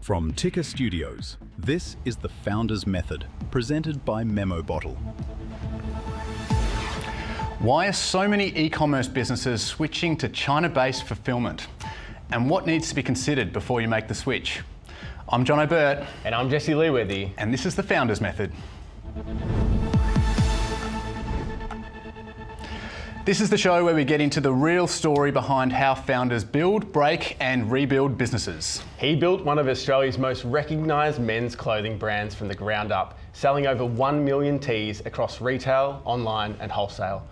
From Ticker Studios, this is The Founder's Method, presented by Memo Bottle. Why are so many e-commerce businesses switching to China-based fulfilment? And what needs to be considered before you make the switch? I'm John O'Burt. And I'm Jesse Leeworthy. And this is The Founder's Method. This is the show where we get into the real story behind how founders build, break, and rebuild businesses. He built one of Australia's most recognised men's clothing brands from the ground up, selling over 1 million tees across retail, online, and wholesale.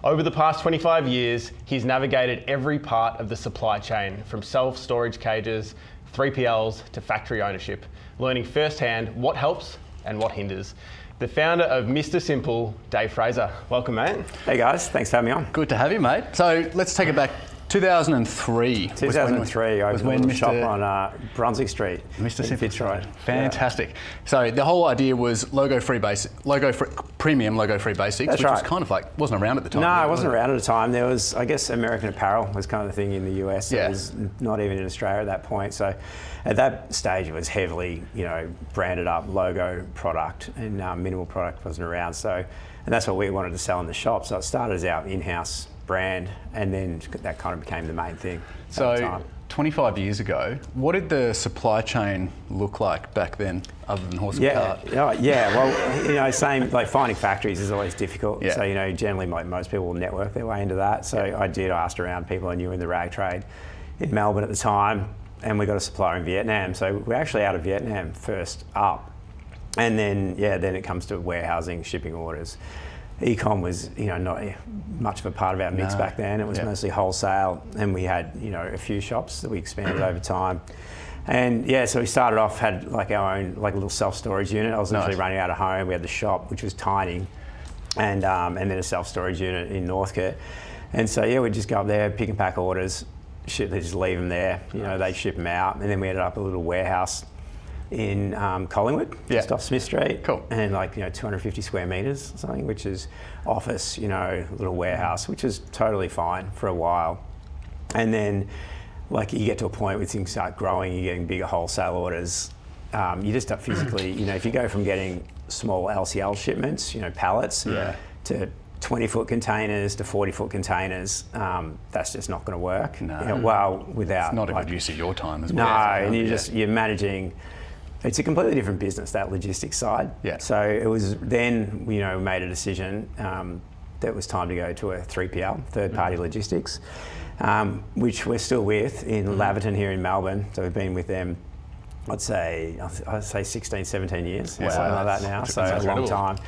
Over the past 25 years, he's navigated every part of the supply chain, from self-storage cages, 3PLs, to factory ownership, learning firsthand what helps and what hinders. The founder of Mr. Simple, Dave Fraser. Welcome, mate. Hey guys, thanks for having me on. Good to have you, mate. So let's take it back. 2003. 2003, I was when a shop on Brunswick Street. Mr. Simple. Fitzroy. Fantastic. Yeah. So the whole idea was premium logo-free basics, That's which right. was kind of like, wasn't around at the time. No, it wasn't around at the time. There was, I guess, American Apparel was kind of the thing in the US. Yeah. It was not even in Australia at that point. So at that stage, it was heavily, branded up logo product, and minimal product wasn't around. So, and that's what we wanted to sell in the shop. So it started as our in-house brand, and then that kind of became the main thing. So 25 years ago, what did the supply chain look like back then, other than horse and cart? Well, same, like finding factories is always difficult. Yeah. So, generally, like most people will network their way into that. So I asked around people I knew in the rag trade in Melbourne at the time, and we got a supplier in Vietnam. So we're actually out of Vietnam first up. And then, then it comes to warehousing, shipping orders. E-com was, not much of a part of our mix back then. It was mostly wholesale, and we had, a few shops that we expanded over time. And so we started off, had like our own, like a little self-storage unit. I was literally running out of home. We had the shop, which was tiny, and then a self-storage unit in Northcote. And so, we'd just go up there, pick and pack orders, they just leave them there. They ship them out. And then we ended up a little warehouse in Collingwood, just off Smith Street. Cool. And 250 square metres or something, which is office, little warehouse, which is totally fine for a while. And then you get to a point where things start growing, you're getting bigger wholesale orders. You just start physically, if you go from getting small LCL shipments, pallets, to 20-foot containers to 40-foot containers, that's just not going to work. No. Without... It's not a good use of your time as well. No, and you're managing... It's a completely different business, that logistics side. Yeah. So it was then, we made a decision that it was time to go to a 3PL, third-party logistics, which we're still with in Laverton here in Melbourne. So we've been with them, I'd say 16, 17 years, something like that now. So a long time.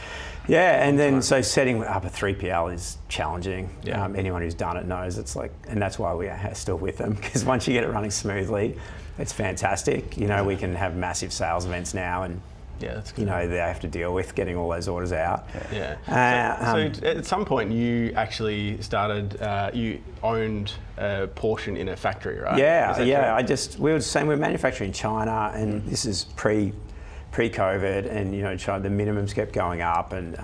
Yeah, and then so setting up a 3PL is challenging. Yeah. Anyone who's done it knows it's and that's why we are still with them, because once you get it running smoothly, it's fantastic. We can have massive sales events now, and that's good. they have to deal with getting all those orders out. Yeah. So at some point, you actually started. You owned a portion in a factory, right? Yeah. We were saying we're manufacturing in China, and this is pre-COVID, and China, the minimums kept going up, and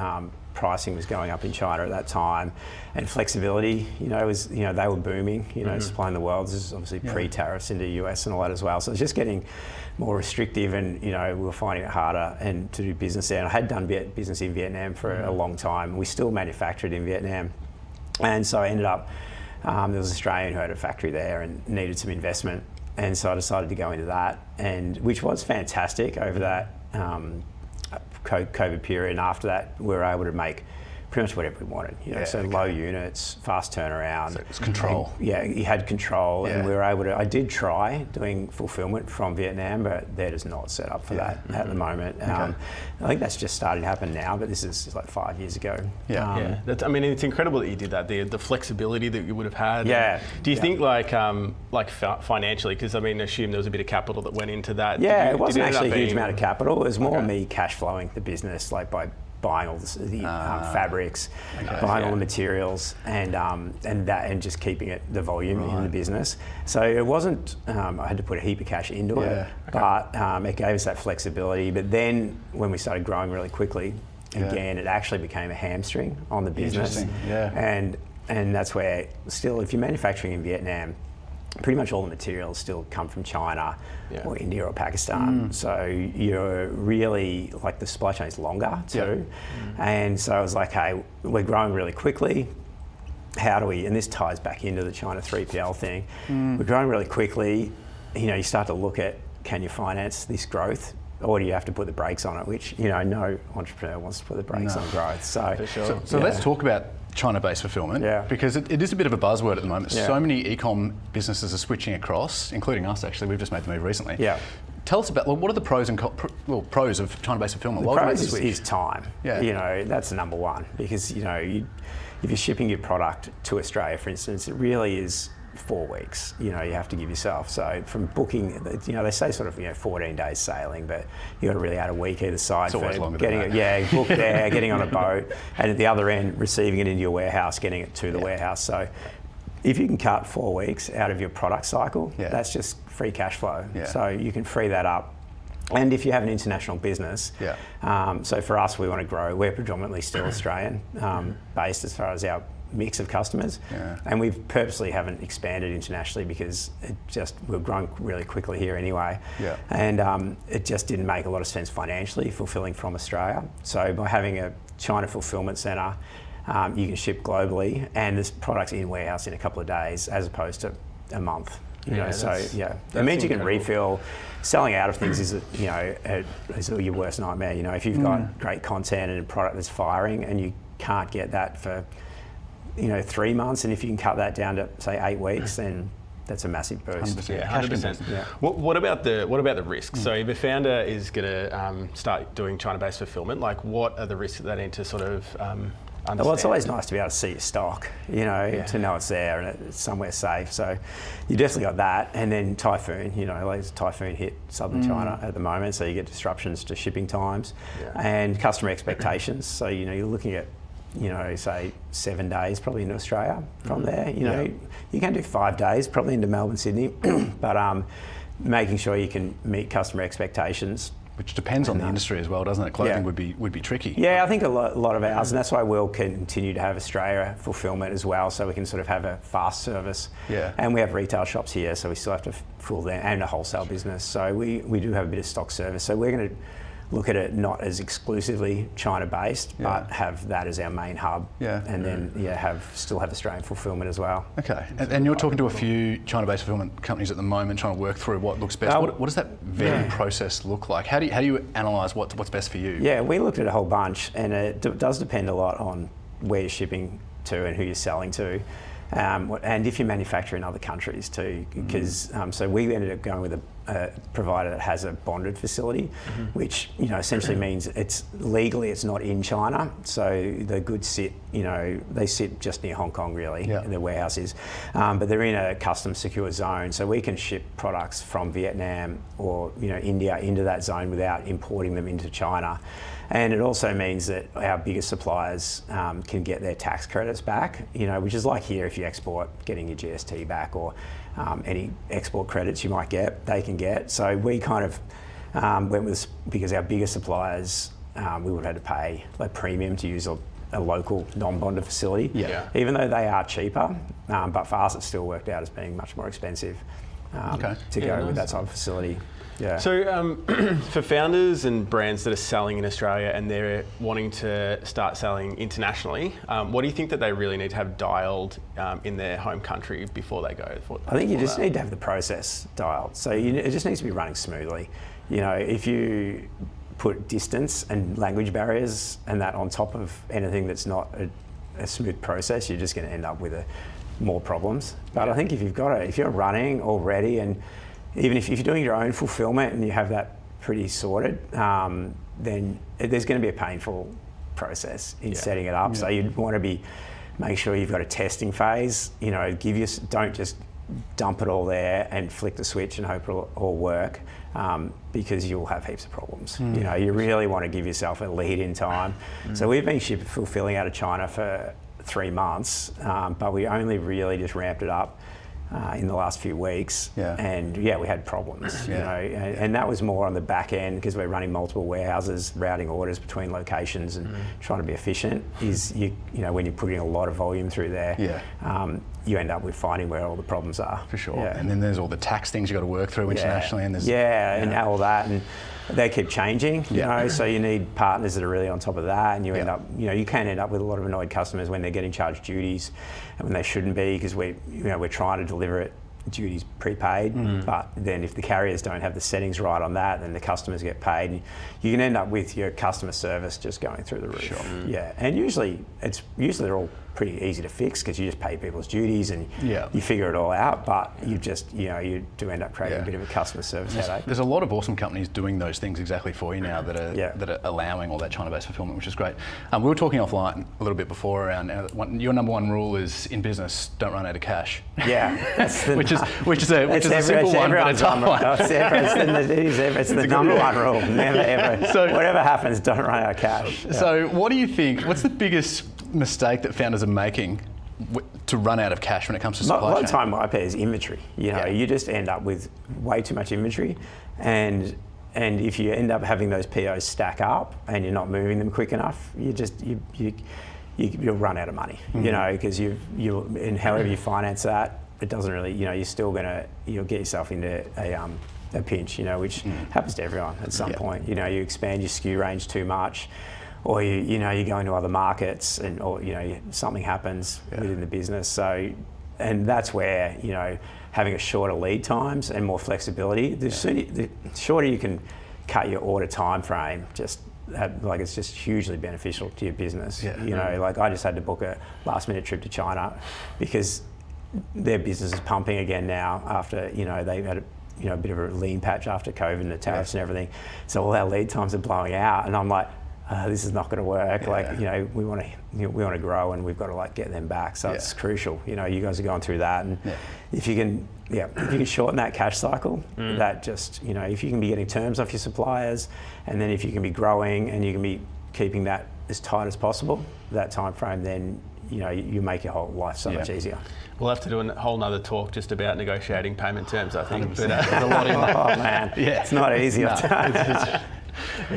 pricing was going up in China at that time, and flexibility, was they were booming, supplying the world. This is obviously pre-tariffs into the US and all that as well. So it's just getting more restrictive, and we were finding it harder and to do business there. And I had done business in Vietnam for a long time. We still manufactured in Vietnam, and so I ended up there was an Australian who had a factory there and needed some investment, and so I decided to go into that, and which was fantastic over that COVID period. And after that, we were able to make pretty much whatever we wanted. Low units, fast turnaround. So it was control. And, you had control, and we were able to. I did try doing fulfilment from Vietnam, but they're just not set up for that at the moment. I think that's just starting to happen now, but this is like 5 years ago. It's incredible that you did that. The flexibility that you would have had. Yeah. Do you think financially? Because I assume there was a bit of capital that went into that. Yeah, it wasn't actually a huge amount of capital. It was more me cash flowing the business, by buying all the fabrics, buying all the materials, and just keeping the volume in the business. So it wasn't. I had to put a heap of cash into it, but it gave us that flexibility. But then when we started growing really quickly, again, it actually became a hamstring on the business. Interesting. Yeah. And that's where still, if you're manufacturing in Vietnam, pretty much all the materials still come from China Yeah. or India or Pakistan. So you're really, like, the supply chain is longer too. And so I was like, hey, we're growing really quickly. How do we, and this ties back into the China 3PL thing, we're growing really quickly. You know, you start to look at, can you finance this growth? Or do you have to put the brakes on it, which, you know, no entrepreneur wants to put the brakes on growth. So, For sure. So let's talk about China-based fulfilment, because it is a bit of a buzzword at the moment. Yeah. So many e-com businesses are switching across, including us actually. We've just made the move recently. Yeah. Tell us about, well, what are the pros and pros of China-based fulfilment? the Why would you make pros the switch? is time. Yeah. You know, that's the number one, because, you know, if you're shipping your product to Australia, for instance, it really is 4 weeks, you know, you have to give yourself. So from booking, you know, they say sort of, you know, 14 days sailing, but you got to really add a week either side. It's always longer getting than it, that. booked there, getting on a boat, and at the other end, receiving it into your warehouse, getting it to the warehouse. So if you can cut 4 weeks out of your product cycle, that's just free cash flow. Yeah. So you can free that up. And if you have an international business, so for us, we want to grow. We're predominantly still Australian based as far as our mix of customers, and we purposely haven't expanded internationally because we've grown really quickly here anyway, and it just didn't make a lot of sense financially fulfilling from Australia. So by having a China fulfilment centre, you can ship globally, and this product's in warehouse in a couple of days as opposed to a month. You know, so it means you can refill. Selling out of things is, you know, is your worst nightmare. You know, if you've got great content and a product that's firing and you can't get that for, you know, 3 months, and if you can cut that down to say 8 weeks, then that's a massive boost. 100%. Yeah, 100%. What about the risks? So if a founder is going to start doing China-based fulfillment, like, what are the risks that they need to sort of understand? Well, it's always nice to be able to see your stock, you know, to know it's there and it's somewhere safe. So you definitely got that. And then typhoon, you know, like there's a typhoon hit southern China at the moment, so you get disruptions to shipping times and customer expectations. So, you know, you're looking at, you know, say 7 days probably into Australia from there. You know, you can do 5 days probably into Melbourne, Sydney, but making sure you can meet customer expectations. Which depends on the industry as well, doesn't it? Clothing would be tricky. Yeah, I think a lot of ours, and that's why we'll continue to have Australia fulfilment as well, so we can sort of have a fast service. Yeah. And we have retail shops here, so we still have to fill them, and a wholesale business. So we do have a bit of stock service. So we're going to look at it not as exclusively China-based, but have that as our main hub. Yeah. And then still have Australian fulfilment as well. Okay. And you're talking to a few China-based fulfilment companies at the moment, trying to work through what looks best. What does that vetting process look like? How do you analyse what's best for you? Yeah, we looked at a whole bunch, and it does depend a lot on where you're shipping to and who you're selling to. And if you manufacture in other countries too, because so we ended up going with a provider that has a bonded facility, which, you know, essentially means it's not in China. So the goods sit, you know, they sit just near Hong Kong really, the warehouse is, but they're in a customs secure zone. So we can ship products from Vietnam or, you know, India into that zone without importing them into China. And it also means that our biggest suppliers can get their tax credits back, you know, which is like here if you export, getting your GST back, or any export credits you might get, they can get. So we kind of went with, because our biggest suppliers, we would have had to pay a premium to use a local non-bonded facility, even though they are cheaper, but for us it still worked out as being much more expensive to go with that type of facility. Yeah. So for founders and brands that are selling in Australia and they're wanting to start selling internationally, what do you think that they really need to have dialed in their home country before they go? I think you just need to have the process dialed. So it just needs to be running smoothly. You know, if you put distance and language barriers and that on top of anything that's not a smooth process, you're just going to end up with more problems. But I think if you're running already, and even if you're doing your own fulfilment and you have that pretty sorted, then there's going to be a painful process in setting it up. So you'd want to make sure you've got a testing phase. You know, don't just dump it all there and flick the switch and hope it'll all work, because you'll have heaps of problems. You know, you really want to give yourself a lead in time. So we've been fulfilling out of China for 3 months, but we only really just ramped it up in the last few weeks, Yeah. and we had problems, you know, and that was more on the back end because we're running multiple warehouses, routing orders between locations and trying to be efficient. Is you know, when you're putting a lot of volume through there, you end up with finding where all the problems are. For sure. And then there's all the tax things you got to work through internationally, and there's and all that, and they keep changing, you know, so you need partners that are really on top of that, and you end up, you know, you can end up with a lot of annoyed customers when they're getting charged duties and when they shouldn't be, because we're trying to deliver it duties prepaid, but then if the carriers don't have the settings right on that, then the customers get paid, and you can end up with your customer service just going through the roof. And usually they're all pretty easy to fix because you just pay people's duties and you figure it all out, but you do end up creating a bit of a customer service headache. There's a lot of awesome companies doing those things exactly for you now that are allowing all that China-based fulfillment, which is great. We were talking offline a little bit before around your number one rule is in business, don't run out of cash. That's the, which is a simple one, but a tough one. It's the number one rule. Never ever. So whatever happens, don't run out of cash. So what do you think? What's the biggest mistake that founders are making to run out of cash when it comes to supply chain? A lot of time, my pay is inventory. You know, you just end up with way too much inventory, and if you end up having those POs stack up and you're not moving them quick enough, you'll run out of money. You know, because and however you finance that, it doesn't really. You know, you'll get yourself into a pinch. You know, which happens to everyone at some point. You know, you expand your SKU range too much, or you go into other markets, or something happens within the business. So, and that's where having a shorter lead times and more flexibility. The shorter you can cut your order time frame, it's just hugely beneficial to your business. Like I just had to book a last minute trip to China because their business is pumping again now after they've had a bit of a lean patch after COVID and the tariffs and everything. So all our lead times are blowing out, and I'm like, this is not going to work. We want to grow, and we've got to get them back. So it's crucial. You guys are going through that, and if you can shorten that cash cycle, that just if you can be getting terms off your suppliers, and then if you can be growing and you can be keeping that as tight as possible, that time frame, then you make your whole life so much easier. We'll have to do a whole nother talk just about negotiating payment terms, I think. But there's a lot in that. Oh man, it's not easy.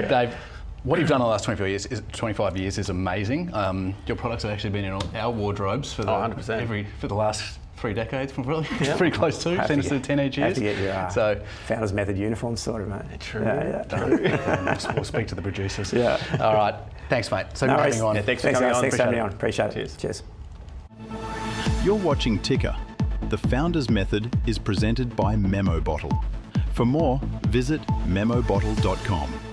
Dave, what you've done in the last 25 years is amazing. Your products have actually been in our wardrobes for 100%. For the last 3 decades, probably. Pretty close to, since the teenage years. Have to get your Founders Method uniform sorted, mate. True. We'll speak to the producers. All right. Thanks, mate. So good having you on. Thanks for coming on. Thanks for having me on. Appreciate it. Cheers. You're watching Ticker. The Founders Method is presented by Memo Bottle. For more, visit memobottle.com.